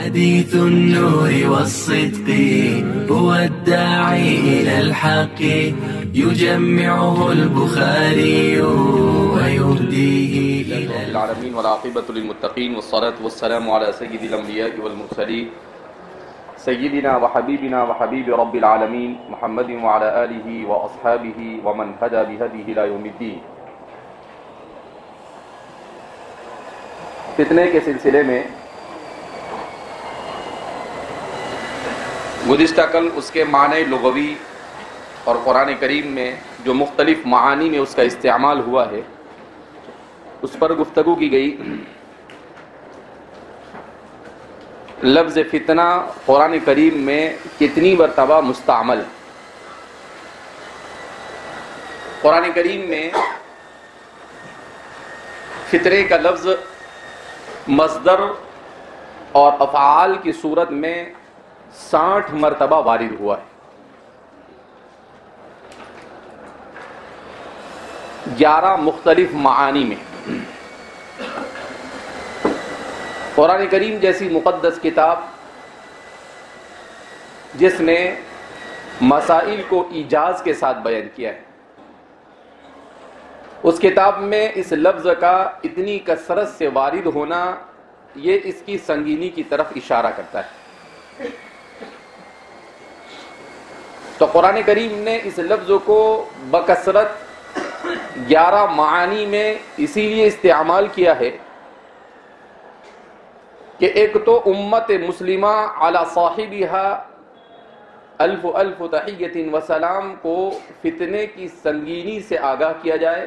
حديث النور والصدق هو الداعي إلى الحق يجمعه البخاري ويهديه إلى رب العالمين والعاقبة للمتقين والصلاة والسلام على سيد الأنبياء والمرسلين سيدنا وحبيبنا وحبيب رب العالمين محمد وعلى آله وأصحابه ومن هدى بهديه إلى يوم الدين. فتنے کے سلسلے میں گزشتہ کل اس کے معنی لغوی اور قرآن کریم میں جو مختلف معانی میں اس کا استعمال ہوا ہے اس پر گفتگو کی گئی. لفظ فتنہ قرآن کریم میں کتنی مرتبہ مستعمل؟ قرآن کریم میں فتنے کا لفظ مصدر اور افعال کی صورت میں 60 مرتبہ وارد ہوا ہے. 11 مختلف معانی میں. قرآن کریم جیسی مقدس کتاب جس نے مسائل کو ایجاز کے ساتھ بیان کیا ہے، اس کتاب میں اس لفظ کا اتنی کثرت سے وارد ہونا یہ اس کی سنگینی کی طرف اشارہ کرتا ہے. تو قرآن کریم نے اس لفظ کو بکثرت 11 معانی میں اسی لیے استعمال کیا ہے کہ ایک تو امت مسلمہ علی صاحبہا الف الف تحیت و سلام کو فتنے کی سنگینی سے آگاہ کیا جائے،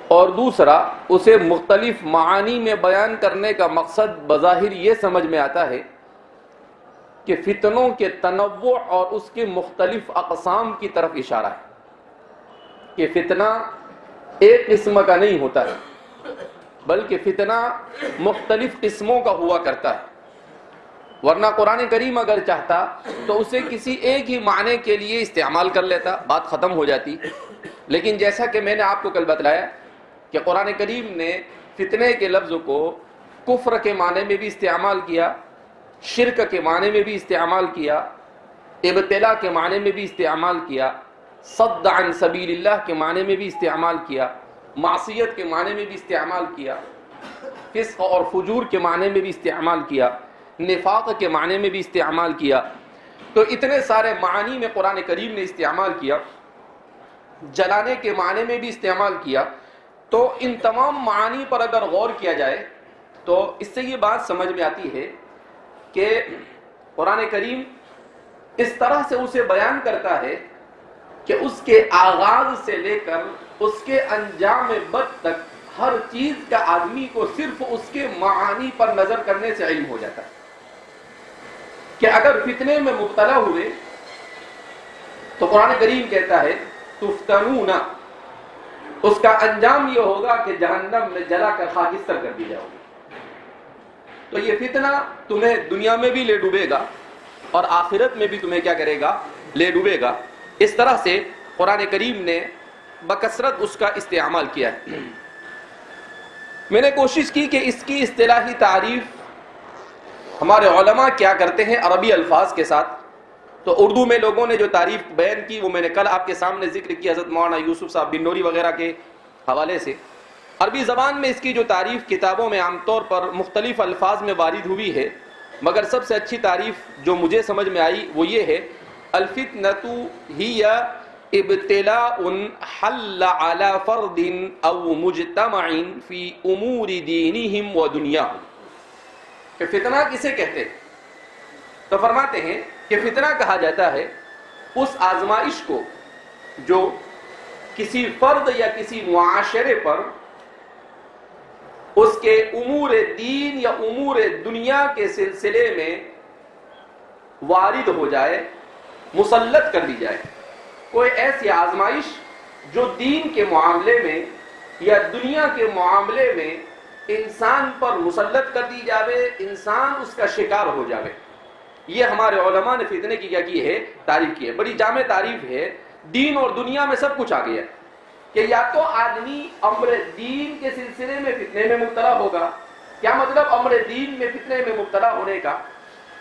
اور دوسرا اسے مختلف معانی میں بیان کرنے کا مقصد بظاہر یہ سمجھ میں آتا ہے کہ فتنوں کے تنوع اور اس کے مختلف اقسام کی طرف اشارہ ہے کہ فتنہ ایک قسم کا نہیں ہوتا ہے بلکہ فتنہ مختلف قسموں کا ہوا کرتا ہے. ورنہ قرآن کریم اگر چاہتا تو اسے کسی ایک ہی معنی کے لیے استعمال کر لیتا، بات ختم ہو جاتی. لیکن جیسا کہ میں نے آپ کو کل بتلایا کہ قرآن کریم نے فتنے کے لفظ کو کفر کے معنی میں بھی استعمال کیا، شرک کے معنی میں بھی استعمال کیا، ابتلا کے معنی میں بھی استعمال کیا، صد عن سبیل اللہ کے معنی میں بھی استعمال کیا، معصیت کے معنی میں بھی استعمال کیا، فسق اور فجور کے معنی میں بھی استعمال کیا، نفاق کے معنی میں بھی استعمال کیا. تو اتنے سارے معانی میں قرآن کریم نے استعمال کیا. جلانے کے معنی میں بھی استعمال کیا. تو ان تمام معانی پر اگر غور کیا جائے تو اس سے یہ بات سمجھ میں آتی ہے کہ قرآن کریم اس طرح سے اسے بیان کرتا ہے کہ اس کے آغاز سے لے کر اس کے انجام بد تک ہر چیز کا آدمی کو صرف اس کے معانی پر نظر کرنے سے علم ہو جاتا ہے کہ اگر فتنے میں مبتلا ہوئے تو قرآن کریم کہتا ہے تفتنون، اس کا انجام یہ ہوگا کہ جہنم میں جلا کر خاکستر کر دی جاؤ گی. تو یہ فتنہ تمہیں دنیا میں بھی لے ڈوبے گا اور آخرت میں بھی تمہیں کیا کرے گا؟ لے ڈوبے گا. اس طرح سے قرآن کریم نے بکثرت اس کا استعمال کیا ہے. میں نے کوشش کی کہ اس کی اصطلاحی تعریف ہمارے علماء کیا کرتے ہیں عربی الفاظ کے ساتھ. تو اردو میں لوگوں نے جو تعریف بیان کی وہ میں نے کل آپ کے سامنے ذکر کی حضرت مولانا یوسف صاحب بن نوری وغیرہ کے حوالے سے. عربی زبان میں اس کی جو تعریف کتابوں میں عام طور پر مختلف الفاظ میں وارد ہوئی ہے، مگر سب سے اچھی تعریف جو مجھے سمجھ میں آئی وہ یہ ہے: الفتنۃ ہی ابتلاء حل علی فرد او مجتمع فی امور دینہم و دنیاہم. کہ فتنہ کسے کہتے ہیں؟ تو فرماتے ہیں کہ فتنہ کہا جاتا ہے اس آزمائش کو جو کسی فرد یا کسی معاشرے پر اس کے امور دین یا امور دنیا کے سلسلے میں وارد ہو جائے، مسلط کر دی جائے. کوئی ایسی آزمائش جو دین کے معاملے میں یا دنیا کے معاملے میں انسان پر مسلط کر دی جاوے، انسان اس کا شکار ہو جاوے. یہ ہمارے علماء نے فتنے کی کیا کی ہے؟ تعریف کی ہے. بڑی جامع تعریف ہے. دین اور دنیا میں سب کچھ آ گیا کہ یا تو آدمی امر دین کے سلسلے میں فتنے میں مبتلا ہوگا کیا مطلب امر دین میں فتنے میں مبتلا ہونے کا؟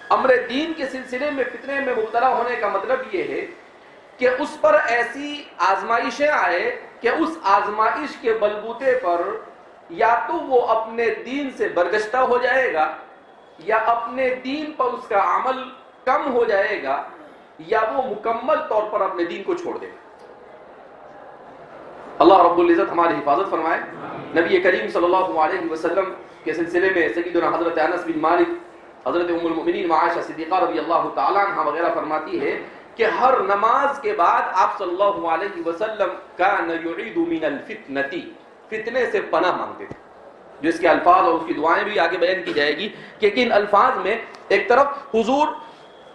امر دین کے سلسلے میں فتنے میں مبتلا ہونے کا مطلب یہ ہے کہ اس پر ایسی آزمائشیں آئے کہ اس آزمائش کے بلبوتے پر یا تو وہ اپنے دین سے برگشتہ ہو جائے گا، یا اپنے دین پر اس کا عمل کم ہو جائے گا، یا وہ مکمل طور پر اپنے دین کو چھوڑ دے گا۔ اللہ رب العزت ہماری حفاظت فرمائے۔ نبی کریم صلی اللہ علیہ وسلم کے سلسلے میں سیدنا حضرت انس بن مالک، حضرت ام المؤمنین عائشہ صدیقہ رضی اللہ تعالیٰ عنہ وغیرہ فرماتی ہے کہ ہر نماز کے بعد آپ صلی اللہ علیہ وسلم کان یعید من الفتنۃ، فتنے سے پناہ مانگتے تھے، جو اس کے الفاظ اور اس کی دعائیں بھی آگے بیان کی جائے گی کہ کن الفاظ میں ایک طرف حضور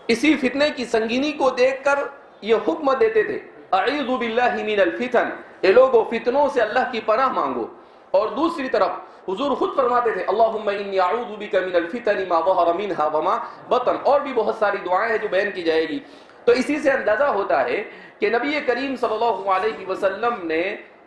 اسی فتنے کی سنگینی کو دیکھ کر یہ حکم دیتے تھے اعوذ باللہ من الفتن، اے لوگو فتنوں سے اللہ کی پناہ مانگو، اور دوسری طرف حضور خود فرماتے تھے اللہم انی اعوذ بک من الفتن ما ظہر منها وما بطن، اور بھی بہت ساری دعائیں ہیں جو بیان کی جائے گی۔ تو اسی سے اندازہ ہوتا ہے کہ نبی کریم صلی اللہ علیہ وسلم نے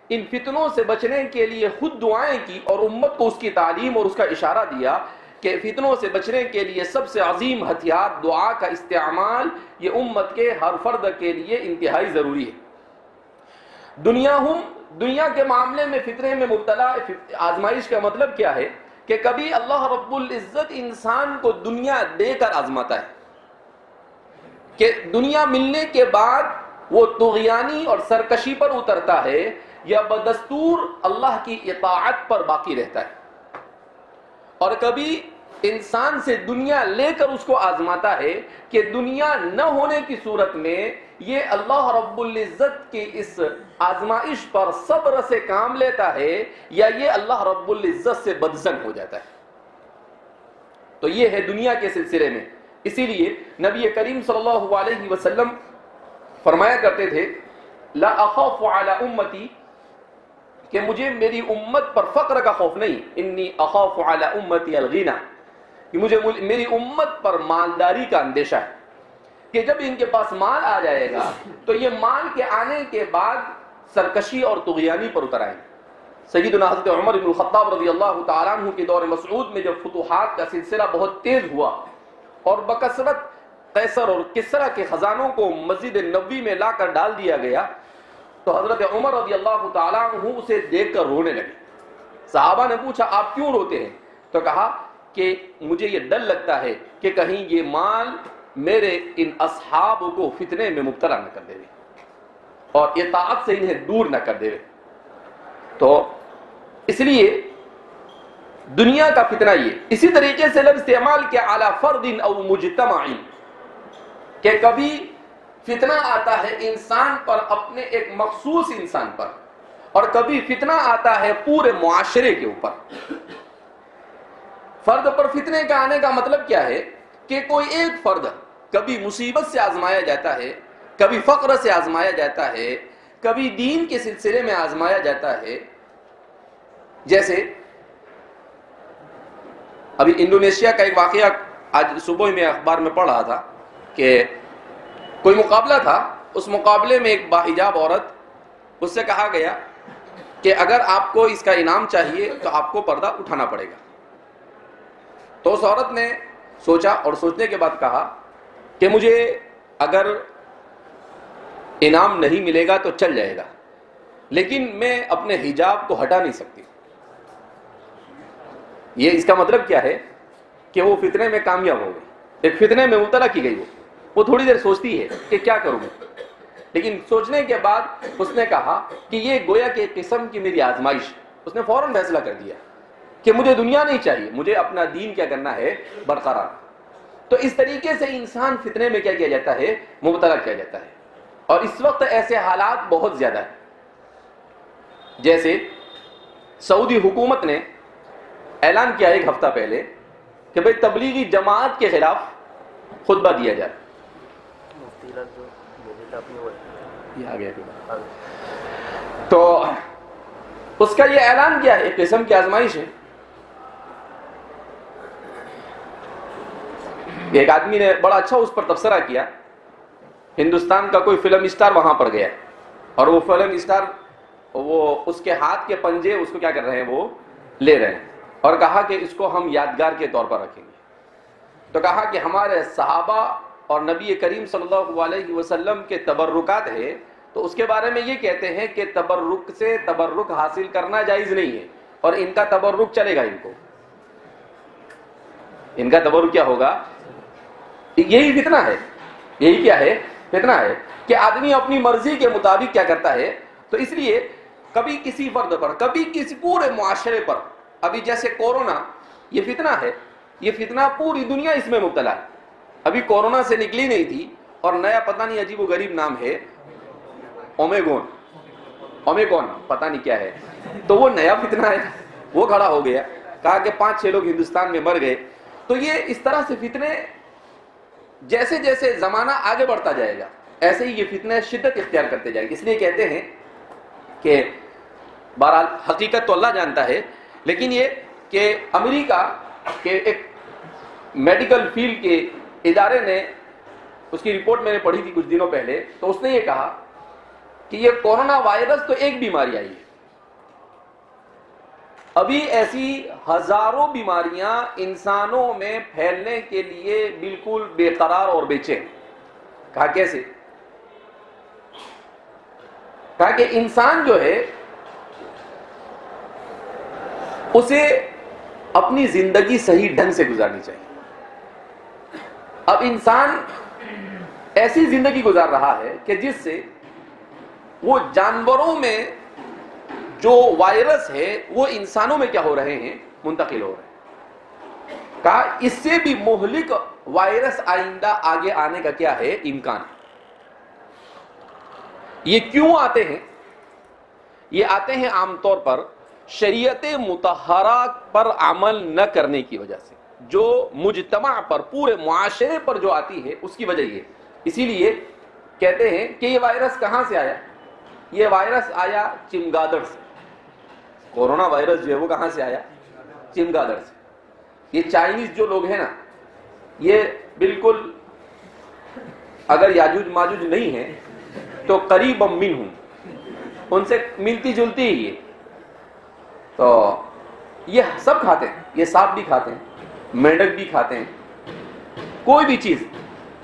ان فتنوں سے بچنے کے لیے خود دعائیں کی اور امت کو اس کی تعلیم اور اس کا اشارہ دیا کہ فتنوں سے بچنے کے لیے سب سے عظیم ہتھیار دعا کا استعمال یہ امت کے ہر فرد کے لیے انتہائی ضروری ہے۔ دنیا کے معاملے میں فتنے میں مبتلا، آزمائش کا مطلب کیا ہے کہ کبھی اللہ رب العزت انسان کو دنیا دے کر آزماتا ہے کہ دنیا ملنے کے بعد وہ طغیانی اور سرکشی پر اترتا ہے یا بدستور اللہ کی اطاعت پر باقی رہتا ہے، اور کبھی انسان سے دنیا لے کر اس کو آزماتا ہے کہ دنیا نہ ہونے کی صورت میں یہ اللہ رب العزت کی اس آزمائش پر صبر سے کام لیتا ہے یا یہ اللہ رب العزت سے بدظن ہو جاتا ہے۔ تو یہ ہے دنیا کے سلسلے میں۔ اسی لیے نبی کریم صلی اللہ علیہ وسلم فرمایا کرتے تھے لا اخاف علی امتی، کہ مجھے میری امت پر فقر کا خوف نہیں، انی اخاف علی امتی الغنی، کہ مجھے میری امت پر مالداری کا اندیشہ ہے کہ جب ان کے پاس مال آ جائے گا تو یہ مال کے آنے کے بعد سرکشی اور طغیانی پر اتر آئیں گے۔ سیدنا حضرت عمر بن الخطاب رضی اللہ تعالیٰ عنہ کے دور مسعود میں جب فتوحات کا سلسلہ بہت تیز ہوا اور بکثرت قیصر اور کسرا کے خزانوں کو مسجد نبوی میں لا کر ڈال دیا گیا تو حضرت عمر رضی اللہ تعالیٰ عنہ اسے دیکھ کر رونے لگے۔ صحابہ نے پوچھا آپ کیوں روتے ہیں؟ تو کہا کہ مجھے یہ ڈر لگتا ہے کہ کہیں یہ مال میرے ان اصحاب کو فتنے میں مبتلا نہ کر دے اور اطاعت سے انہیں دور نہ کر دے۔ تو اس لیے دنیا کا فتنہ یہ اسی طریقے سے لفظ استعمال کیا اعلی فرد او مجتمع، کہ کبھی فتنہ آتا ہے انسان پر، اپنے ایک مخصوص انسان پر، اور کبھی فتنہ آتا ہے پورے معاشرے کے اوپر۔ فرد پر فتنے کا آنے کا مطلب کیا ہے کہ کوئی ایک فرد کبھی مصیبت سے آزمایا جاتا ہے، کبھی فقر سے آزمایا جاتا ہے، کبھی دین کے سلسلے میں آزمایا جاتا ہے۔ جیسے ابھی انڈونیشیا کا ایک واقعہ آج صبح میں اخبار میں پڑھ رہا تھا کہ کوئی مقابلہ تھا، اس مقابلے میں ایک باحجاب عورت، اس سے کہا گیا کہ اگر آپ کو اس کا انعام چاہیے تو آپ کو پردہ اٹھانا پڑے گا۔ تو اس عورت نے سوچا اور سوچنے کے بعد کہا کہ مجھے اگر انعام نہیں ملے گا تو چل جائے گا، لیکن میں اپنے حجاب کو ہٹا نہیں سکتی۔ یہ اس کا مطلب کیا ہے کہ وہ فتنے میں کامیاب ہو گئی، ایک فتنے میں مبتلا کی گئی، وہ تھوڑی دیر سوچتی ہے کہ کیا کروں میں، لیکن سوچنے کے بعد اس نے کہا کہ یہ گویا کہ ایک قسم کی میری آزمائش۔ اس نے فوراً فیصلہ کر دیا کہ مجھے دنیا نہیں چاہیے، مجھے اپنا دین کیا کرنا ہے، برقرار۔ تو اس طریقے سے انسان فتنے میں کیا کیا جاتا ہے، مبتلا کیا جاتا ہے۔ اور اس وقت ایسے حالات بہت زیادہ ہیں، جیسے سعودی حکومت نے اعلان کیا ایک ہفتہ پہلے کہ بھئی تبلیغی جماعت کے خلاف خطبہ دیا جائے۔ یہ آ گیا تو اس کا یہ اعلان کیا ہے، ایک قسم کی آزمائش ہے۔ ایک آدمی نے بڑا اچھا اس پر تبصرہ کیا، ہندوستان کا کوئی فلم اسٹار وہاں پر گیا اور وہ فلم اسٹار وہ اس کے ہاتھ کے پنجے اس کو کیا کر رہے ہیں، وہ لے رہے ہیں، اور کہا کہ اس کو ہم یادگار کے طور پر رکھیں گے. تو کہا کہ ہمارے صحابہ اور نبی کریم صلی اللہ علیہ وسلم کے تبرکات ہے، تو اس کے بارے میں یہ کہتے ہیں کہ تبرک سے تبرک حاصل کرنا جائز نہیں ہے، اور ان کا تبرک چلے گا. ان کا تبرک کیا ہوگا؟ یہی فتنہ ہے. یہی کیا ہے؟ فتنہ ہے کہ آدمی اپنی مرضی کے مطابق کیا کرتا ہے. تو اس لیے کبھی کسی فرد پر، کبھی کسی پورے معاشرے پر، ابھی جیسے کورونا یہ فتنہ ہے، یہ فتنہ پوری دنیا اس میں مبتلا ہے. ابھی کورونا سے نکلی نہیں تھی اور نیا پتہ نہیں عجیب و غریب نام ہے اومیگون پتہ نہیں کیا ہے، تو وہ نیا فتنہ ہے، وہ کھڑا ہو گیا. کہا کہ 5-6 لوگ ہندوستان میں مر گئے. تو یہ اس طرح سے فتنے، جیسے جیسے زمانہ آگے بڑھتا جائے گا ایسے ہی یہ فتنے شدت اختیار کرتے جائیں گے. اس لیے کہتے ہیں کہ بہرحال حقیقت تو اللہ جانتا ہے، لیکن یہ کہ امریکہ کے ایک میڈیکل فیلڈ کے ادارے نے، اس کی رپورٹ میں نے پڑھی تھی کچھ دنوں پہلے، تو اس نے یہ کہا کہ یہ کورونا وائرس تو ایک بیماری آئی ہے، ابھی ایسی ہزاروں بیماریاں انسانوں میں پھیلنے کے لیے بالکل بے قرار اور بے چین. کہا کیسے؟ کہا کہ انسان جو ہے اسے اپنی زندگی صحیح ڈھنگ سے گزارنی چاہیے. اب انسان ایسی زندگی گزار رہا ہے کہ جس سے وہ جانوروں میں جو وائرس ہے وہ انسانوں میں کیا ہو رہے ہیں؟ منتقل ہو رہے ہیں. کہا اس سے بھی مہلک وائرس آئندہ آگے آنے کا کیا ہے؟ امکان ہے. یہ کیوں آتے ہیں؟ یہ آتے ہیں عام طور پر شریعت مطہرہ پر عمل نہ کرنے کی وجہ سے، جو مجتمع پر، پورے معاشرے پر جو آتی ہے اس کی وجہ یہ. اسی لیے کہتے ہیں کہ یہ وائرس کہاں سے آیا؟ یہ وائرس آیا چمگادڑ سے. کورونا وائرس جو ہے وہ کہاں سے آیا؟ چمگادڑ سے. یہ چائنیز جو لوگ ہیں نا، یہ بالکل اگر یاجوج ماجوج نہیں ہیں تو قریب منہم، ان سے ملتی جلتی ہی ہے. تو یہ سب کھاتے ہیں، یہ سانپ بھی کھاتے ہیں، مینڈک بھی کھاتے ہیں، کوئی بھی چیز.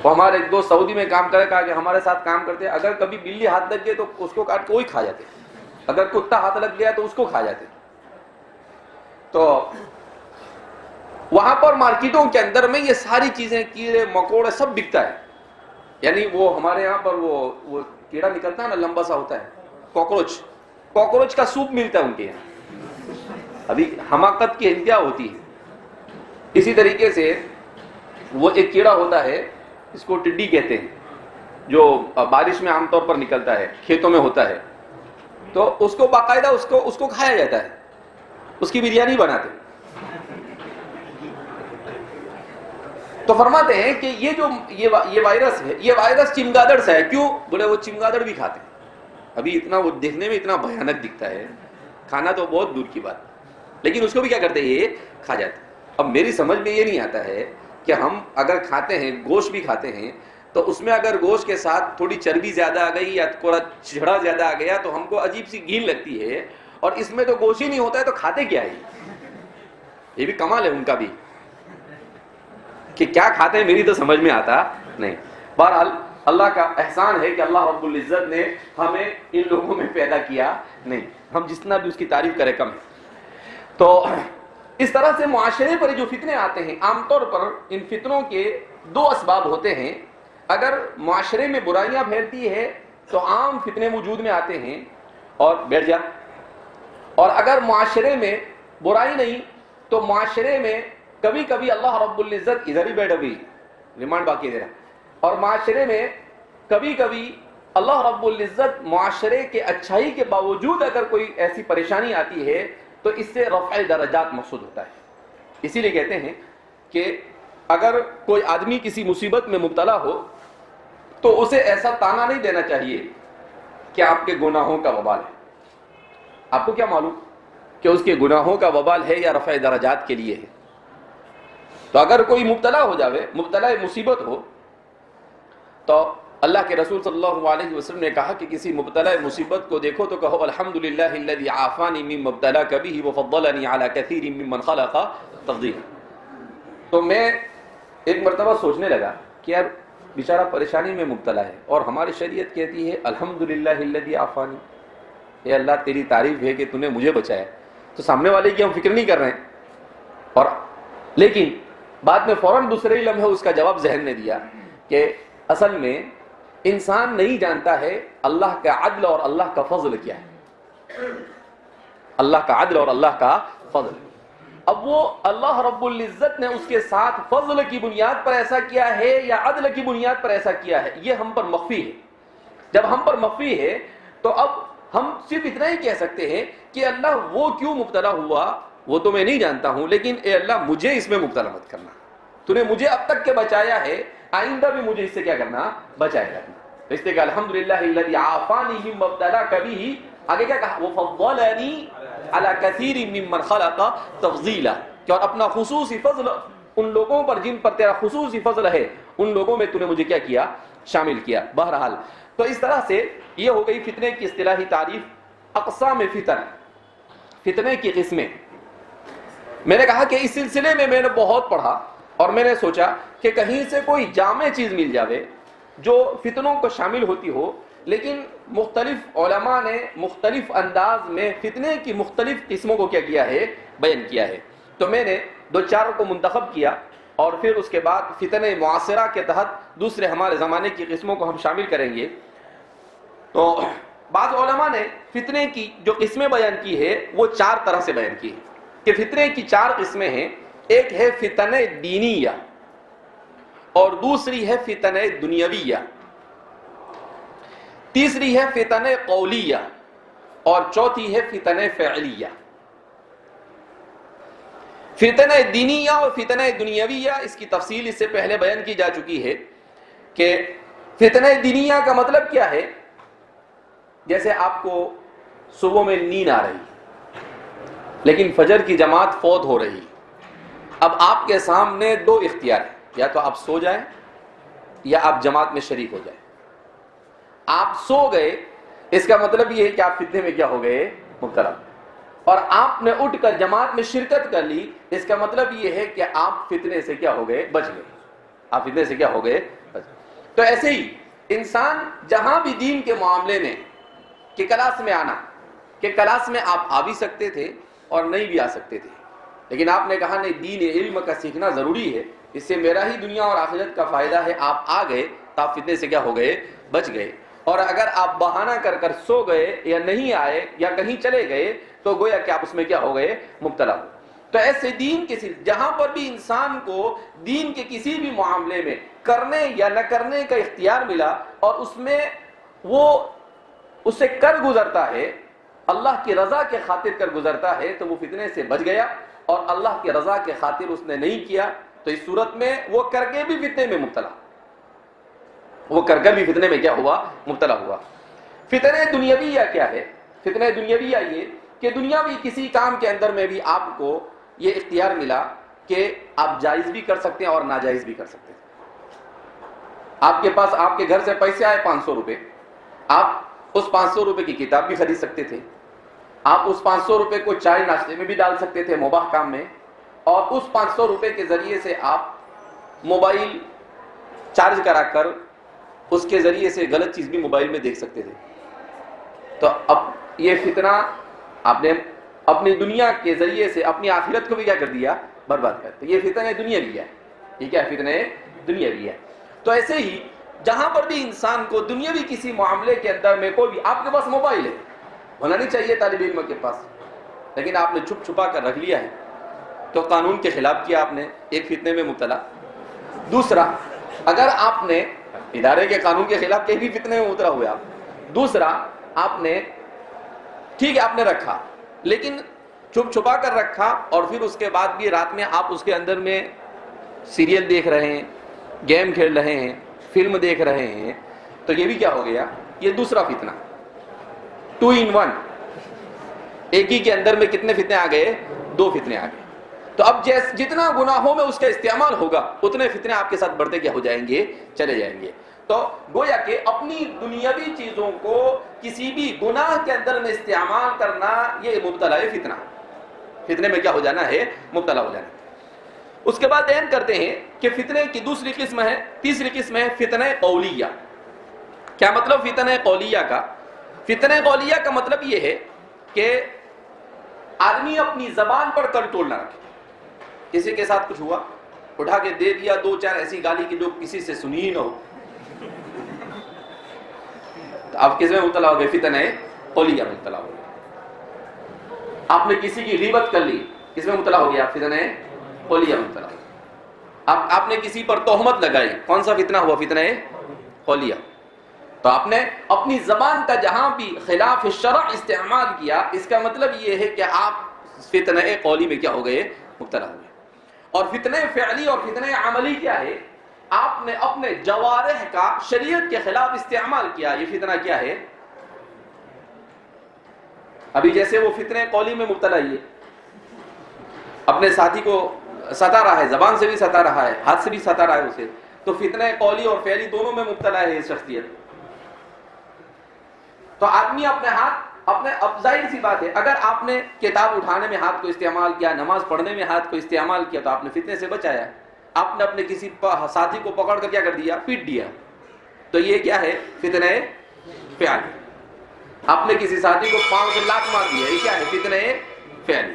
وہ ہمارے ایک دوست سعودی میں کام کرے، کہا کہ ہمارے ساتھ کام کرتے ہیں، اگر کبھی بلی ہاتھ لگ گئے تو اس کو کاٹ کے وہی کھا جاتے ہیں، اگر کتا ہاتھ لگ گیا تو اس کو کھا جاتے ہیں. تو وہاں پر مارکیٹوں کے اندر میں یہ ساری چیزیں، کیڑے مکوڑے سب بکتا ہے. یعنی وہ ہمارے یہاں پر وہ کیڑا نکلتا ہے نا، لمبا سا ہوتا ہے، کوکروچ کا سوپ ملتا ہے ان کے یہاں. ابھی حماقت کی انتہا ہوتی ہے. اسی طریقے سے وہ ایک کیڑا ہوتا ہے، اس کو ٹڈی کہتے ہیں، جو بارش میں عام طور پر نکلتا ہے، کھیتوں میں ہوتا ہے. تو اس کو باقاعدہ اس کو کھایا جاتا ہے، اس کی بریانی بناتے ہیں. تو فرماتے ہیں کہ یہ وائرس ہے، یہ وائرس چمگادڑ سے ہے. کیوں؟ بولے وہ چمگادڑ بھی کھاتے ہیں. ابھی اتنا وہ دیکھنے میں اتنا بھیانک دکھتا ہے، کھانا تو بہت دور کی بات، لیکن اس کو بھی کیا کرتے ہیں؟ یہ کھا جاتے ہیں. اب میری سمجھ میں یہ نہیں آتا ہے کہ ہم اگر کھاتے ہیں، گوشت بھی کھاتے ہیں، تو اس میں اگر گوشت کے ساتھ تھوڑی چربی زیادہ آ گئی یا تھوڑا چھڑا زیادہ آ گیا تو ہم کو عجیب سی گھین لگتی ہے، اور اس میں تو گوشت ہی نہیں ہوتا ہے تو کھاتے کیا ہے؟ یہ بھی کمال ہے ان کا بھی کہ کیا کھاتے ہیں، میری تو سمجھ میں آتا نہیں. بہرحال اللہ کا احسان ہے کہ اللہ رب العزت نے ہمیں ان لوگوں میں پیدا کیا نہیں، ہم جتنا بھی اس کی تعریف کرے کم ہے. تو اس طرح سے معاشرے پر جو فتنے آتے ہیں، عام طور پر ان فتنوں کے 2 اسباب ہوتے ہیں. اگر معاشرے میں برائیاں پھیلتی ہے تو عام فتنے وجود میں آتے ہیں اور بیٹھ جا، اور اگر معاشرے میں برائی نہیں تو معاشرے میں کبھی کبھی اللہ رب العزت ادھر ہی بیٹھ، ابھی ریمانڈ باقی دے رہا، اور معاشرے میں کبھی کبھی اللہ رب العزت معاشرے کے اچھائی کے باوجود اگر کوئی ایسی پریشانی آتی ہے تو اس سے رفع درجات مقصود ہوتا ہے. اسی لیے کہتے ہیں کہ اگر کوئی آدمی کسی مصیبت میں مبتلا ہو تو اسے ایسا تانا نہیں دینا چاہیے کہ آپ کے گناہوں کا وبال ہے. آپ کو کیا معلوم کہ اس کے گناہوں کا وبال ہے یا رفع درجات کے لیے ہے؟ تو اگر کوئی مبتلا ہو جاوے، مبتلا مصیبت ہو، تو اللہ کے رسول صلی اللہ علیہ وسلم نے کہا کہ کسی مبتلا مصیبت کو دیکھو تو کہو الحمدللہ الذی عافانی مما ابتلاک بہ وفضلنی علی کثیر ممن خلق تفضیلا. تو میں ایک مرتبہ سوچنے لگا کہ یار بیچارہ پریشانی میں مبتلا ہے اور ہماری شریعت کہتی ہے الحمدللہ الذی عافانی، اے اللہ تیری تعریف ہے کہ تو نے مجھے بچایا. تو سامنے والے کی ہم فکر نہیں کر رہے ہیں. اور لیکن بعد میں فوراً دوسرے ہی لمحے اس کا جواب ذہن نے دیا کہ اصل میں انسان نہیں جانتا ہے اللہ کا عدل اور اللہ کا فضل کیا ہے. اللہ کا عدل اور اللہ کا فضل. اب وہ اللہ رب العزت نے اس کے ساتھ فضل کی بنیاد پر ایسا کیا ہے یا عدل کی بنیاد پر ایسا کیا ہے، یہ ہم پر مخفی ہے. جب ہم پر مخفی ہے تو اب ہم صرف اتنا ہی کہہ سکتے ہیں کہ اللہ وہ کیوں مبتلا ہوا وہ تو میں نہیں جانتا ہوں، لیکن اے اللہ مجھے اس میں مبتلا مت کرنا. تو نے مجھے اب تک کے بچایا ہے، آئندہ بھی مجھے اس سے کیا کرنا، بچائے رکھنا. اس لیے کہ الحمدللہ الذی عافانی مما ابتلاک بہ، آگے کیا کہا، وفضلنی علی کثیر ممن خلق تفضیلا، کہ اور اپنا خصوصی فضل ان لوگوں پر جن پر تیرا خصوصی فضل ہے ان لوگوں میں تو نے مجھے کیا کیا، شامل کیا. بہرحال تو اس طرح سے یہ ہو گئی فتنے کی اصطلاحی تعریف. اقسام فتن، فتنے کی قسمیں. میں نے کہا کہ اس سلسلے میں نے بہت پڑھا اور میں نے سوچا کہ کہیں سے کوئی جامع چیز مل جاوے جو فتنوں کو شامل ہوتی ہو، لیکن مختلف علماء نے مختلف انداز میں فتنے کی مختلف قسموں کو کیا کیا ہے، بیان کیا ہے. تو میں نے دو چار کو منتخب کیا اور پھر اس کے بعد فتنہ معاصرہ کے تحت دوسرے ہمارے زمانے کی قسموں کو ہم شامل کریں گے. تو بعض علماء نے فتنے کی جو قسمیں بیان کی ہے وہ چار طرح سے بیان کی ہے کہ فتنے کی چار قسمیں ہیں. ایک ہے فتنہ دینیہ، اور دوسری ہے فتنہ دنیاویہ، تیسری ہے فتنہ قولیہ، اور چوتھی ہے فتنہ فعلیہ. فتنہ دینیہ اور فتنہ دنیاویہ اس کی تفصیل اس سے پہلے بیان کی جا چکی ہے کہ فتنہ دینیہ کا مطلب کیا ہے. جیسے آپ کو صبح میں نیند آ رہی لیکن فجر کی جماعت فوت ہو رہی، اب آپ کے سامنے دو اختیار ہیں، یا تو آپ سو جائیں یا آپ جماعت میں شریک ہو جائیں. آپ سو گئے اس کا مطلب یہ ہے کہ آپ فتنے میں کیا ہو گئے، مبتلا. اور آپ نے اٹھ کر جماعت میں شرکت کر لی اس کا مطلب یہ ہے کہ آپ فتنے سے کیا ہو گئے، بچ گئے. آپ فتنے سے کیا ہو گئے، بچ گئے. تو ایسے ہی انسان جہاں بھی دین کے معاملے میں کہ کلاس میں آنا، کہ کلاس میں آپ آ بھی سکتے تھے اور نہیں بھی آ سکتے تھے، لیکن آپ نے کہا نہیں دین علم کا سیکھنا ضروری ہے، اس سے میرا ہی دنیا اور آخرت کا فائدہ ہے. آپ آ گئے تو آپ فتنے سے کیا ہو گئے، بچ گئے. اور اگر آپ بہانہ کر کر سو گئے یا نہیں آئے یا کہیں چلے گئے تو گویا کہ آپ اس میں کیا ہو گئے، مبتلا ہو. تو ایسے دین کے جہاں پر بھی انسان کو دین کے کسی بھی معاملے میں کرنے یا نہ کرنے کا اختیار ملا اور اس میں وہ اسے کر گزرتا ہے، اللہ کی رضا کے خاطر کر گزرتا ہے، تو وہ فتنے سے بچ گیا. اور اللہ کی رضا کے خاطر اس نے نہیں کیا تو اس صورت میں وہ کر کے بھی فتنے میں مبتلا، وہ کر کے بھی فتنے میں کیا ہوا، مبتلا ہوا. فتنہ دنیاویہ کیا ہے؟ فتنہ دنیاویہ یہ کہ دنیاوی کسی کام کے اندر میں بھی آپ کو یہ اختیار ملا کہ آپ جائز بھی کر سکتے ہیں اور ناجائز بھی کر سکتے ہیں. آپ کے پاس آپ کے گھر سے پیسے آئے 500 روپے، آپ اس 500 روپے کی کتاب بھی خرید سکتے تھے، آپ اس 500 روپے کو چائے ناشتے میں بھی ڈال سکتے تھے مباح کام میں، اور اس 500 روپے کے ذریعے سے آپ موبائل چارج کرا کر اس کے ذریعے سے غلط چیز بھی موبائل میں دیکھ سکتے تھے. تو اب یہ فتنہ آپ نے اپنی دنیا کے ذریعے سے اپنی آخرت کو بھی کیا کر دیا، برباد کر دیا. یہ فتنہ دنیاوی ہے. یہ کیا فتنہ دنیاوی ہے. تو ایسے ہی جہاں پر بھی انسان کو دنیاوی کسی معاملے کے اندر میں کوئی بھی، آپ کے پاس موبائل ہے، ہونا نہیں چاہیے طالب علم کے پاس، لیکن آپ نے چھپ چھپا کر رکھ لیا ہے تو قانون کے خلاف کیا آپ نے، ایک فتنے میں مبتلا. دوسرا، اگر آپ نے ادارے کے قانون کے خلاف کہیں بھی فتنے میں مبتلا ہوئے آپ. دوسرا، آپ نے ٹھیک ہے آپ نے رکھا لیکن چھپ چھپا کر رکھا اور پھر اس کے بعد بھی رات میں آپ اس کے اندر میں سیریل دیکھ رہے ہیں، گیم کھیل رہے ہیں، فلم دیکھ رہے ہیں، تو یہ بھی کیا ہو گیا، یہ دوسرا فتنہ. 2 in 1، ایک ہی کے اندر میں کتنے فتنے آ گئے، 2 فتنے آ گئے. تو اب جتنا گناہوں میں اس کا استعمال ہوگا اتنے فتنے آپ کے ساتھ بڑھتے کیا ہو جائیں گے، چلے جائیں گے. تو گویا کہ اپنی دنیاوی چیزوں کو کسی بھی گناہ کے اندر میں استعمال کرنا یہ مبتلا فتنہ، فتنے میں کیا ہو جانا ہے؟ مبتلا ہو جانا۔ اس کے بعد بیان کرتے ہیں کہ فتنے کی دوسری قسم ہے، تیسری قسم ہے فتنہ قولیہ۔ کیا مطلب فتنہ قولیہ کا؟ فتنہ قولیہ کا مطلب یہ ہے کہ آدمی اپنی زبان پر کنٹرول نہ رکھے۔ کسی کے ساتھ کچھ ہوا، اٹھا کے دے دیا دو چار ایسی گالی کی جو کسی سے سنی ہی نہ ہو، تو آپ کس میں مبتلا ہو گئے؟ فتنہ قولیہ میں مبتلا ہو گئے۔ آپ نے کسی کی غیبت کر لی، کس میں مبتلا ہو گیا؟ فتنہ قولیہ میں مبتلا ہو گیا۔ آپ نے کسی پر تہمت لگائی، کون سا فتنہ ہوا؟ فتنہ قولیہ۔ تو آپ نے اپنی زبان کا جہاں بھی خلاف شرع استعمال کیا، اس کا مطلب یہ ہے کہ آپ فتنہ قولی میں کیا ہو گئے؟ مبتلا ہو گئے۔ اور فتنہ فعلی اور فتنہ عملی کیا ہے؟ آپ نے اپنے جوارح کا شریعت کے خلاف استعمال کیا، یہ فتنہ کیا ہے؟ ابھی جیسے وہ فتنہ قولی میں مبتلا ہے، اپنے ساتھی کو ستا رہا ہے، زبان سے بھی ستا رہا ہے، ہاتھ سے بھی ستا رہا ہے اسے، تو فتنہ قولی اور فعلی دونوں میں مبتلا ہے یہ شخصیت۔ تو آدمی اپنے ہاتھ، اب ظاہر سی بات ہے، اگر آپ نے کتاب اٹھانے میں ہاتھ کو استعمال کیا، نماز پڑھنے میں ہاتھ کو استعمال کیا، تو آپ نے فتنے سے بچایا۔ آپ نے اپنے کسی ساتھی کو پکڑ کر کیا کر دیا؟ پیٹ دیا، تو یہ کیا ہے؟ فتنہ فعلی۔ آپ نے کسی ساتھی کو پاؤں سے لات مار دیا، یہ کیا ہے؟ فتنہ فعلی۔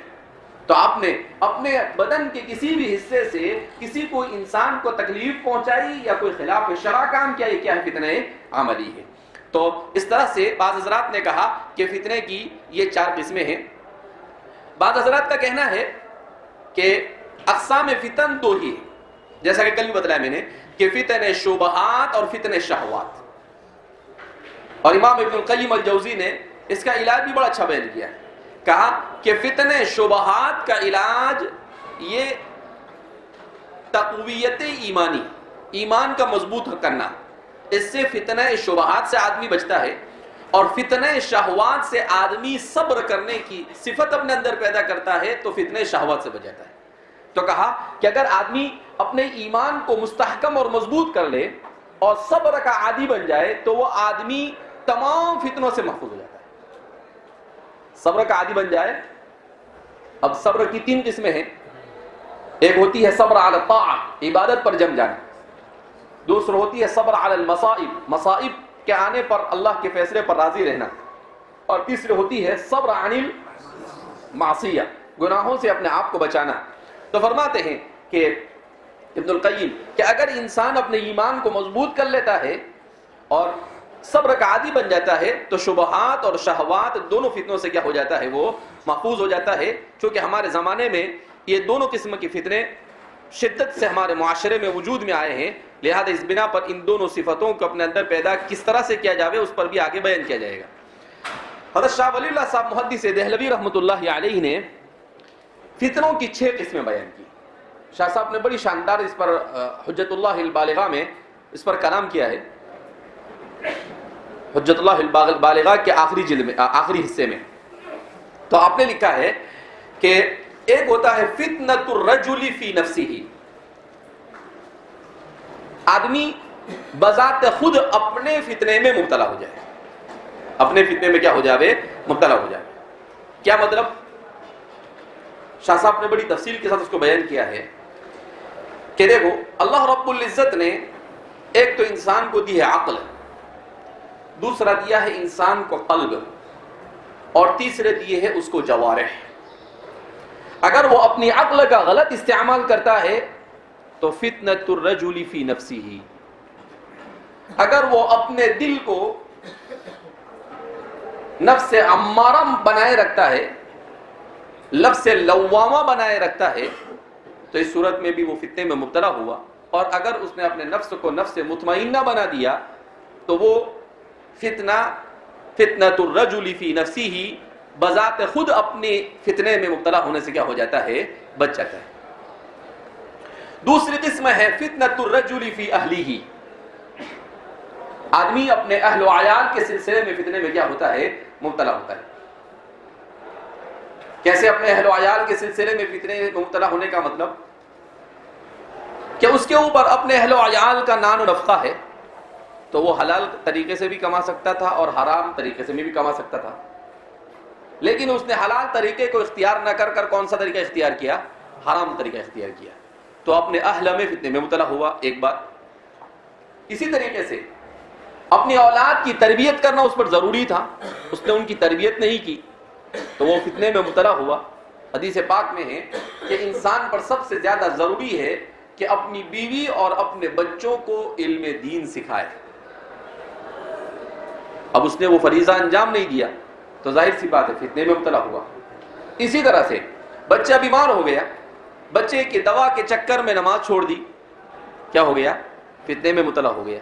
تو آپ نے اپنے بدن کے کسی بھی حصے سے کسی کو انسان کو تکلیف پہنچائی یا کوئی خلاف شرع کام کیا، یہ کیا ہے؟ فتنہ عملی ہے۔ تو اس طرح سے بعض حضرات نے کہا کہ فتنے کی یہ چار قسمیں ہیں۔ بعض حضرات کا کہنا ہے کہ اقسام فتن دو ہی ہیں، جیسا کہ کل بھی بتلایا میں نے کہ فتن شبہات اور فتن شہوات۔ اور امام ابن القیم الجوزی نے اس کا علاج بھی بڑا اچھا بیان کیا ہے، کہا کہ فتن شبہات کا علاج یہ تقویت ایمانی، ایمان کا مضبوط کرنا، اس سے فتنہ شبہات سے آدمی بچتا ہے، اور فتنہ شہوات سے آدمی صبر کرنے کی صفت اپنے اندر پیدا کرتا ہے، تو فتنہ شہوات سے بچ جاتا ہے۔ تو کہا کہ اگر آدمی اپنے ایمان کو مستحکم اور مضبوط کر لے اور صبر کا عادی بن جائے، تو وہ آدمی تمام فتنوں سے محفوظ ہو جاتا ہے۔ صبر کا عادی بن جائے۔ اب صبر کی تین قسمیں ہیں، ایک ہوتی ہے صبر علی الطاعہ، عبادت پر جم جانا، دوسرا ہوتی ہے صبر علی المصائب، مصائب کے آنے پر اللہ کے فیصلے پر راضی رہنا، اور تیسری ہوتی ہے صبر عن المعصیہ، گناہوں سے اپنے آپ کو بچانا۔ تو فرماتے ہیں کہ ابن القیم کہ اگر انسان اپنے ایمان کو مضبوط کر لیتا ہے اور صبر کا عادی بن جاتا ہے، تو شبہات اور شہوات دونوں فتنوں سے کیا ہو جاتا ہے؟ وہ محفوظ ہو جاتا ہے۔ چونکہ ہمارے زمانے میں یہ دونوں قسم کے فتنے شدت سے ہمارے معاشرے میں وجود میں آئے ہیں، لہذا اس بنا پر ان دونوں صفتوں کو اپنے اندر پیدا کس طرح سے کیا جاوے اس پر بھی آگے بیان کیا جائے گا۔ حضرت شاہ ولی اللہ صاحب محدث دہلوی رحمۃ اللہ علیہ نے فتنوں کی 6 قسمیں بیان کی۔ شاہ صاحب نے بڑی شاندار اس پر حجت اللہ البالغہ میں اس پر کلام کیا ہے، حجت اللہ البالغہ کے آخری جلد میں، آخری حصے میں۔ تو آپ نے لکھا ہے کہ ایک ہوتا ہے فتنۃ الرجل فی نفسہ، آدمی بذات خود اپنے فتنے میں مبتلا ہو جائے، اپنے فتنے میں کیا ہو جاوے؟ مبتلا ہو جائے۔ کیا مطلب؟ شاہ صاحب نے بڑی تفصیل کے ساتھ اس کو بیان کیا ہے کہ دیکھو، اللہ رب العزت نے ایک تو انسان کو دی ہے عقل، دوسرا دیا ہے انسان کو قلب، اور تیسرے دیے ہے اس کو جوارح۔ اگر وہ اپنی عقل کا غلط استعمال کرتا ہے تو فتنۃ الرجل فی نفسہ، اگر وہ اپنے دل کو نفس امارہ بنائے رکھتا ہے، لفظ لوامہ بنائے رکھتا ہے، تو اس صورت میں بھی وہ فتنے میں مبتلا ہوا۔ اور اگر اس نے اپنے نفس کو نفس مطمئنہ بنا دیا تو وہ فتنۃ الرجل فی نفسہ، بذات خود اپنے فتنے میں مبتلا ہونے سے کیا ہو جاتا ہے؟ بچ جاتا ہے۔ دوسری قسم ہے فتنۃ الرجل فی اہلہ، آدمی اپنے اہل و عیال کے سلسلے میں فتنے میں کیا ہوتا ہے؟ مبتلا ہوتا ہے۔ کیسے اپنے اہل و عیال کے سلسلے میں فتنے میں مبتلا ہونے کا مطلب کہ اس کے اوپر اپنے اہل و عیال کا نان و نفقہ ہے، تو وہ حلال طریقے سے بھی کما سکتا تھا اور حرام طریقے سے بھی کما سکتا تھا، لیکن اس نے حلال طریقے کو اختیار نہ کر کر کون سا طریقہ اختیار کیا؟ حرام طریقہ اختیار کیا، تو اپنے اہل میں فتنے میں مبتلا ہوا. ایک بات. اسی طریقے سے اپنی اولاد کی تربیت کرنا اس پر ضروری تھا، اس نے ان کی تربیت نہیں کی تو وہ فتنے میں مبتلا ہوا. حدیث پاک میں ہے کہ انسان پر سب سے زیادہ ضروری ہے کہ اپنی بیوی اور اپنے بچوں کو علم دین سکھائے. اب اس نے وہ فریضہ انجام نہیں دیا تو ظاہر سی بات ہے فتنے میں مبتلا ہوا. اسی طرح سے بچہ بیمار ہو گیا، بچے کی دوا کے چکر میں نماز چھوڑ دی، کیا ہو گیا؟ فتنے میں مبتلا ہو گیا.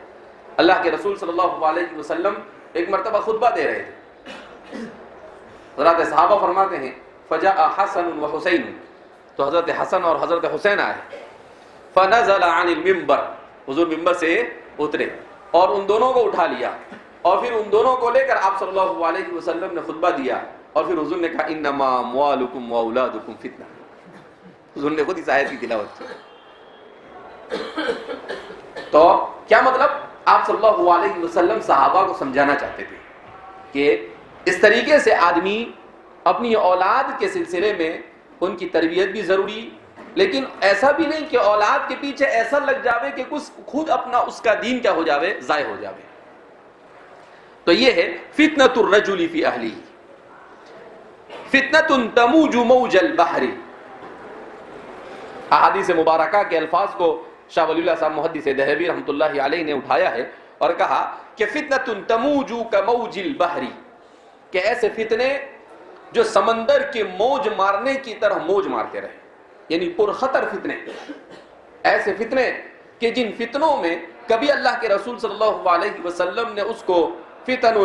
اللہ کے رسول صلی اللہ علیہ وسلم ایک مرتبہ خطبہ دے رہے تھے، حضرات صحابہ فرماتے ہیں فجاء حسن و حسین، تو حضرت حسن اور حضرت حسین آئے. فنزل عن المنبر، حضور ممبر سے اترے اور ان دونوں کو اٹھا لیا اور پھر ان دونوں کو لے کر آپ صلی اللہ علیہ وسلم نے خطبہ دیا اور پھر حضور نے کہا انما اموالکم واولادکم فتنہ. حضور نے خود اس آیت کی تلاوت کی. تو کیا مطلب؟ آپ صلی اللہ علیہ وسلم صحابہ کو سمجھانا چاہتے تھے کہ اس طریقے سے آدمی اپنی اولاد کے سلسلے میں ان کی تربیت بھی ضروری، لیکن ایسا بھی نہیں کہ اولاد کے پیچھے ایسا لگ جاوے کہ کچھ خود اپنا اس کا دین کیا ہو جاوے؟ ضائع ہو جاوے. تو یہ ہے فتنۃ الرجل فی اہلہ، فتنۃ تموج موج البحر. احادیث مبارکہ کے الفاظ کو شاہ ولی اللہ صاحب محدث دہلوی رحمۃ اللہ علیہ نے اٹھایا ہے اور کہا کہ فتنۃ تموج کموج البحر، کہ ایسے فتنے جو سمندر کے موج مارنے کی طرح موج مارتے رہے، یعنی پرخطر فتنے. ایسے فتنے کہ جن فتنوں میں کبھی اللہ کے رسول صلی اللہ علیہ وسلم نے اس کو فتن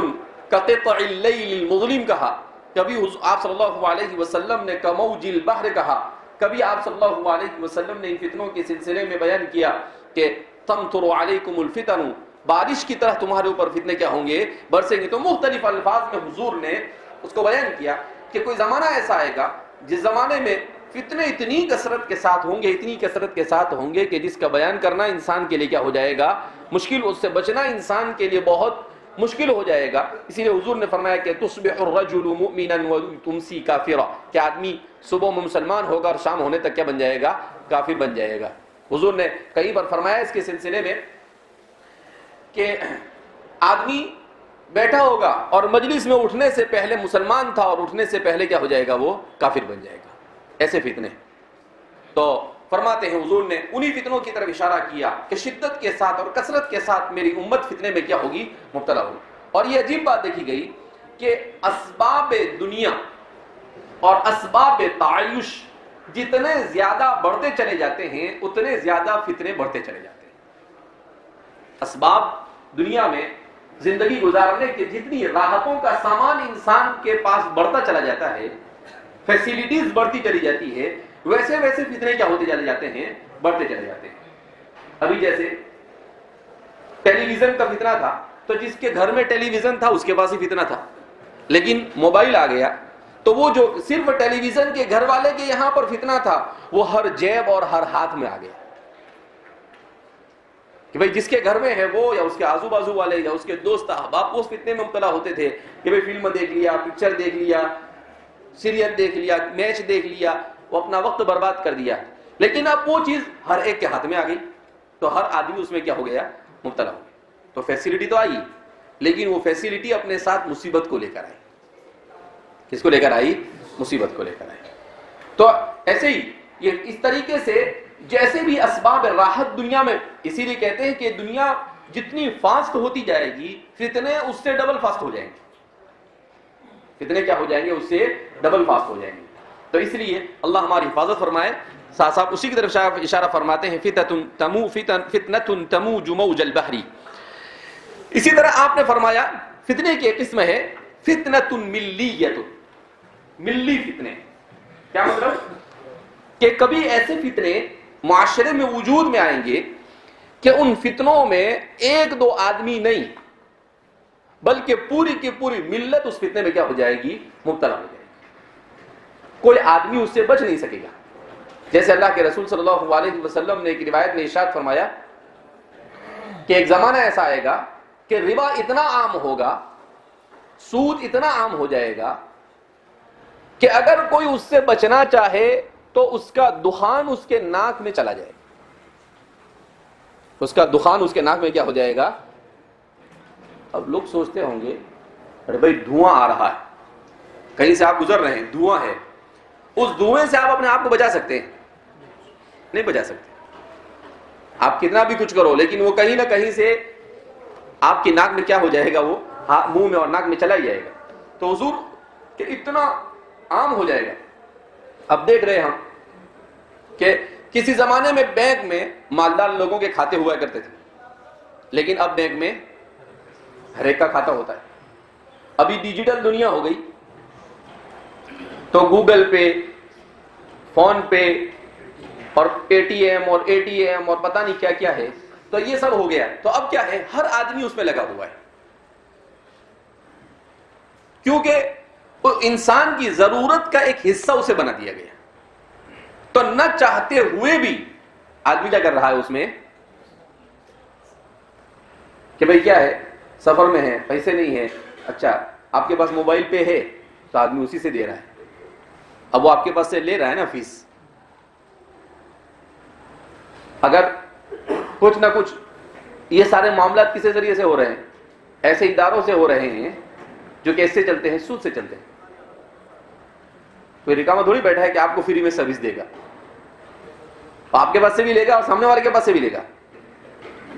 کقطع اللیل المظلم کہا، کبھی آپ صلی اللہ علیہ وسلم نے کموج البحر کہا، کبھی آپ صلی اللہ علیہ وسلم نے ان فتنوں کے سلسلے میں بیان کیا کہ تمطر علیکم الفتن، بارش کی طرح تمہارے اوپر فتنے کیا ہوں گے؟ برسیں گے. تو مختلف الفاظ میں حضور نے اس کو بیان کیا کہ کوئی زمانہ ایسا آئے گا جس زمانے میں فتنے اتنی کثرت کے ساتھ ہوں گے، اتنی کثرت کے ساتھ ہوں گے کہ جس کا بیان کرنا انسان کے لیے کیا ہو جائے گا؟ مشکل. اس سے بچنا انسان کے لیے بہت مشکل ہو جائے گا. اسی لیے حضور نے فرمایا کہ تصبح الرجل مؤمنا وتمسی کافرا، کہ آدمی صبح میں مسلمان ہوگا اور شام ہونے تک کیا بن جائے گا؟ کافر بن جائے گا. حضور نے کئی بار فرمایا اس کے سلسلے میں کہ آدمی بیٹھا ہوگا اور مجلس میں اٹھنے سے پہلے مسلمان تھا اور اٹھنے سے پہلے کیا ہو جائے گا؟ وہ کافر بن جائے گا. ایسے فتنے. تو فرماتے ہیں حضور نے انہی فتنوں کی طرف اشارہ کیا کہ شدت کے ساتھ اور کثرت کے ساتھ میری امت فتنے میں کیا ہوگی؟ مبتلا ہوگی. اور یہ عجیب بات دیکھی گئی کہ اسباب دنیا اور اسباب تعیش جتنے زیادہ بڑھتے چلے جاتے ہیں اتنے زیادہ فتنے بڑھتے چلے جاتے ہیں. اسباب دنیا میں زندگی گزارنے کے جتنی راحتوں کا سامان انسان کے پاس بڑھتا چلا جاتا ہے، فیسیلیٹیز بڑھتی چلی جاتی ہے، ویسے ویسے فتنے کیا ہوتے چلے جاتے ہیں؟ بڑھتے چلے جاتے ہیں. ابھی جیسے ٹیلی ویژن کا فتنہ تھا تو جس کے گھر میں ٹیلی ویژن تھا اس کے پاس ہی فتنہ تھا، لیکن موبائل آ گیا تو وہ جو صرف ٹیلی ویژن کے گھر والے کے یہاں پر فتنہ تھا وہ ہر جیب اور ہر ہاتھ میں آ گیا کہ بھئی جس کے گھر میں ہے وہ یا اس کے آزو بازو والے یا اس کے دوست احباب اس فتنے میں مبتلا ہوتے تھے کہ بھئی فلم دیکھ لیا، پکچر دیکھ لیا، سیریل دیکھ لیا، میچ دیکھ لیا، وہ اپنا وقت برباد کر دیا. لیکن اب وہ چیز ہر ایک کے ہاتھ میں آ گئی تو ہر آدمی اس میں کیا ہو گیا؟ مبتلا ہو گیا. تو فیسیلیٹی تو آئی لیکن وہ فیسیلیٹی اپنے ساتھ مصیبت کو لے کر آئی. کس کو لے کر آئی؟ مصیبت کو لے کر آئی. تو ایسے ہی یہ اس طریقے سے جیسے بھی اسباب راحت دنیا میں، اسی لیے کہتے ہیں کہ دنیا جتنی فاسٹ ہوتی جائے گی فتنے اس سے ڈبل فاسٹ ہو جائیں گے. فتنے کیا ہو جائیں گے؟ اس سے ڈبل فاسٹ ہو جائیں گے. تو اس لیے اللہ ہماری حفاظت فرمائے. ساتھ ساتھ اسی کی طرف اشارہ فرماتے ہیں فتنۃ تموج موج البحر. اسی طرح آپ نے فرمایا فتنے کی ایک قسم ہے فتنۃ ملیۃ، ملی فتنے. کیا مطلب؟ کہ کبھی ایسے فتنے معاشرے میں وجود میں آئیں گے کہ ان فتنوں میں ایک دو آدمی نہیں بلکہ پوری کی پوری ملت اس فتنے میں کیا ہو جائے گی؟ مبتلا ہو جائے گی. کوئی آدمی اس سے بچ نہیں سکے گا. جیسے اللہ کے رسول صلی اللہ علیہ وسلم نے ایک روایت میں ارشاد فرمایا کہ ایک زمانہ ایسا آئے گا کہ ربا اتنا عام ہوگا, سود اتنا عام ہو جائے گا کہ اگر کوئی اس سے بچنا چاہے تو اس کا دخان اس کے ناک میں چلا جائے گا, اس کا دخان اس کے ناک میں کیا ہو جائے گا. اب لوگ سوچتے ہوں گے ارے بھائی دھواں آ رہا ہے, کہیں سے آپ گزر رہے ہیں, دھواں ہے, اس دھوئیں سے آپ اپنے آپ کو بچا سکتے ہیں؟ نہیں بچا سکتے. آپ کتنا بھی کچھ کرو لیکن وہ کہیں نہ کہیں سے آپ کی ناک میں کیا ہو جائے گا, وہ منہ میں اور ناک میں چلا ہی جائے گا. تو حضور کہ اتنا عام ہو جائے گا. اب دیکھ رہے ہم کہ کسی زمانے میں بینک میں مالدار لوگوں کے کھاتے ہوا کرتے تھے, لیکن اب بینک میں ہر ایک کا کھاتا ہوتا ہے. ابھی ڈیجیٹل دنیا ہو گئی تو گوگل پے, فون پے اور پے ٹی ایم اور اے ٹی ایم اور پتہ نہیں کیا کیا ہے, تو یہ سب ہو گیا. تو اب کیا ہے, ہر آدمی اس میں لگا ہوا ہے, کیونکہ وہ انسان کی ضرورت کا ایک حصہ اسے بنا دیا گیا. تو نہ چاہتے ہوئے بھی آدمی کیا کر رہا ہے اس میں, کہ بھئی کیا ہے, سفر میں ہے, پیسے نہیں ہے, اچھا آپ کے پاس موبائل پے ہے تو آدمی اسی سے دے رہا ہے. اب وہ آپ کے پاس سے لے رہا ہے نا فیس. اگر کچھ نہ کچھ یہ سارے معاملات کسی ذریعے سے ہو رہے ہیں, ایسے اداروں سے ہو رہے ہیں جو کیسے چلتے ہیں, سود سے چلتے ہیں. کوئی رکامہ تھوڑی بیٹھا ہے کہ آپ کو فری میں سروس دے گا, آپ کے پاس سے بھی لے گا اور سامنے والے کے پاس سے بھی لے گا,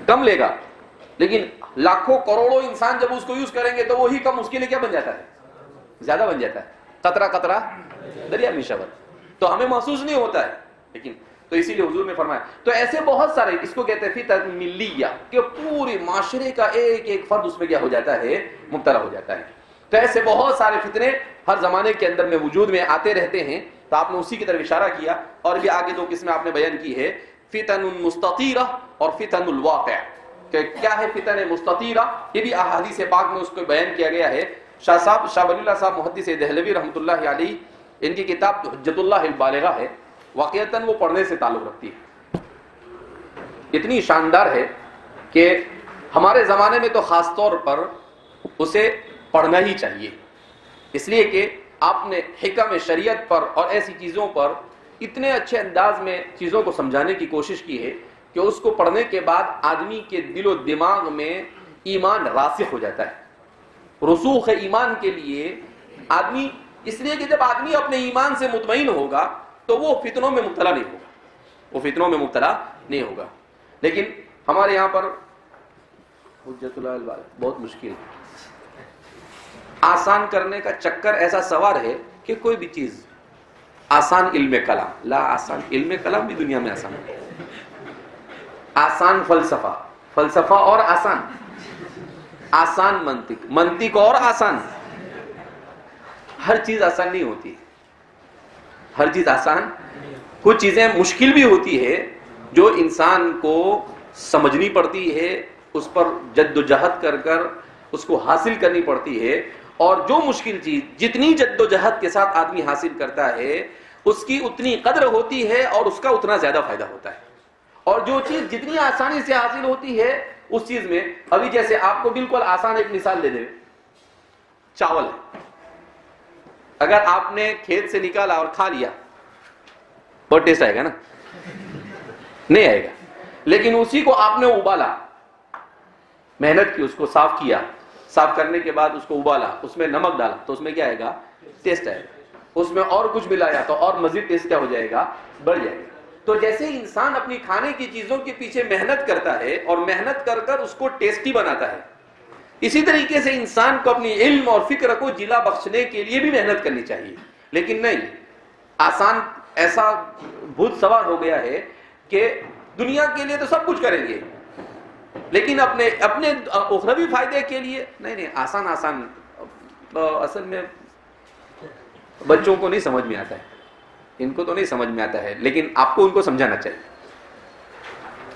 کم لے گا, لیکن لاکھوں کروڑوں انسان جب اس کو یوز کریں گے تو وہی کم اس کے لیے کیا بن جاتا ہے, زیادہ بن جاتا ہے. قطرہ قطرہ دریا میں شبر. تو ہمیں محسوس نہیں ہوتا ہے, لیکن تو اسی لیے حضور نے فرمایا. تو ایسے بہت سارے, اس کو کہتے ہیں فتن ملیہ, کہ پورے معاشرے کا ایک ایک فرد اس میں کیا ہو جاتا ہے, مبتلا ہو جاتا ہے. تو ایسے بہت سارے فتنے ہر زمانے کے اندر میں وجود میں آتے رہتے ہیں. تو آپ نے اسی کی طرف اشارہ کیا, اور بھی آگے دو قسمیں آپ نے بیان کی ہے, فتن مستطیرہ اور فتن الواقع. کہ کیا ہے فتن مستطیرہ, یہ بھی احادیث پاک میں اس کو بیان کیا گیا ہے. شاہ ولی اللہ صاحب محدث دہلوی رحمۃ اللہ علیہ, ان کی کتاب حجت اللہ البالغہ ہے, واقعتاً وہ پڑھنے سے تعلق رکھتی ہے. اتنی شاندار ہے کہ ہمارے زمانے میں تو خاص طور پر اسے پڑھنا ہی چاہیے, اس لیے کہ آپ نے حکم شریعت پر اور ایسی چیزوں پر اتنے اچھے انداز میں چیزوں کو سمجھانے کی کوشش کی ہے کہ اس کو پڑھنے کے بعد آدمی کے دل و دماغ میں ایمان راسخ ہو جاتا ہے. رسوخ ایمان کے لیے آدمی, اس لیے کہ جب آدمی اپنے ایمان سے مطمئن ہوگا تو وہ فتنوں میں مبتلا نہیں ہوگا, وہ فتنوں میں مبتلا نہیں ہوگا. لیکن ہمارے یہاں پر حجت اللہ بہت مشکل ہے. آسان کرنے کا چکر ایسا سوار ہے کہ کوئی بھی چیز آسان علم کلام, لا آسان علم کلام بھی دنیا میں آسان ہے. آسان فلسفہ, فلسفہ اور آسان, آسان منطق, منطق اور آسان. ہر چیز آسان نہیں ہوتی, ہر چیز آسان, کچھ چیزیں مشکل بھی ہوتی ہے جو انسان کو سمجھنی پڑتی ہے, اس پر جد و جہد کر کر اس کو حاصل کرنی پڑتی ہے. اور جو مشکل چیز جتنی جد و جہد کے ساتھ آدمی حاصل کرتا ہے اس کی اتنی قدر ہوتی ہے اور اس کا اتنا زیادہ فائدہ ہوتا ہے. اور جو چیز جتنی آسانی سے حاصل ہوتی ہے اس چیز میں, ابھی جیسے آپ کو بالکل آسان ایک مثال دے دیں, چاول ہے, اگر آپ نے کھیت سے نکالا اور کھا لیا بہت ٹیسٹ آئے گا نا, نہیں آئے گا. لیکن اسی کو آپ نے ابالا, محنت کی, اس کو صاف کیا, صاف کرنے کے بعد اس کو ابالا, اس میں نمک ڈالا, تو اس میں کیا آئے گا, ٹیسٹ آئے گا. اس میں اور کچھ ملایا تو اور مزید ٹیسٹ کیا ہو جائے گا, بڑھ جائے گا. تو جیسے انسان اپنی کھانے کی چیزوں کے پیچھے محنت کرتا ہے اور محنت کر کر اس کو ٹیسٹی بناتا ہے, اسی طریقے سے انسان کو اپنی علم اور فکر کو جلا بخشنے کے لیے بھی محنت کرنی چاہیے. لیکن نہیں, آسان ایسا بھوت سوار ہو گیا ہے کہ دنیا کے لیے تو سب کچھ کریں گے لیکن اپنے اخروی فائدے کے لیے نہیں. آسان آسان اصل میں بچوں کو نہیں سمجھ میں آتا ہے, ان کو تو نہیں سمجھ میں آتا ہے, لیکن آپ کو ان کو سمجھانا چاہیے.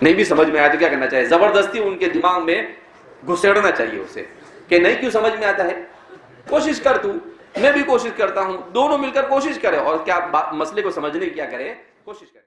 نہیں بھی سمجھ میں آیا تو کیا کرنا چاہیے, زبردستی ان کے دماغ میں گھسیڑنا چاہیے اسے, کہ نہیں کیوں سمجھ میں آتا ہے, کوشش کر تو, میں بھی کوشش کرتا ہوں, دونوں مل کر کوشش کریں اور کیا مسئلے کو سمجھنے کی کیا کریں, کوشش کریں.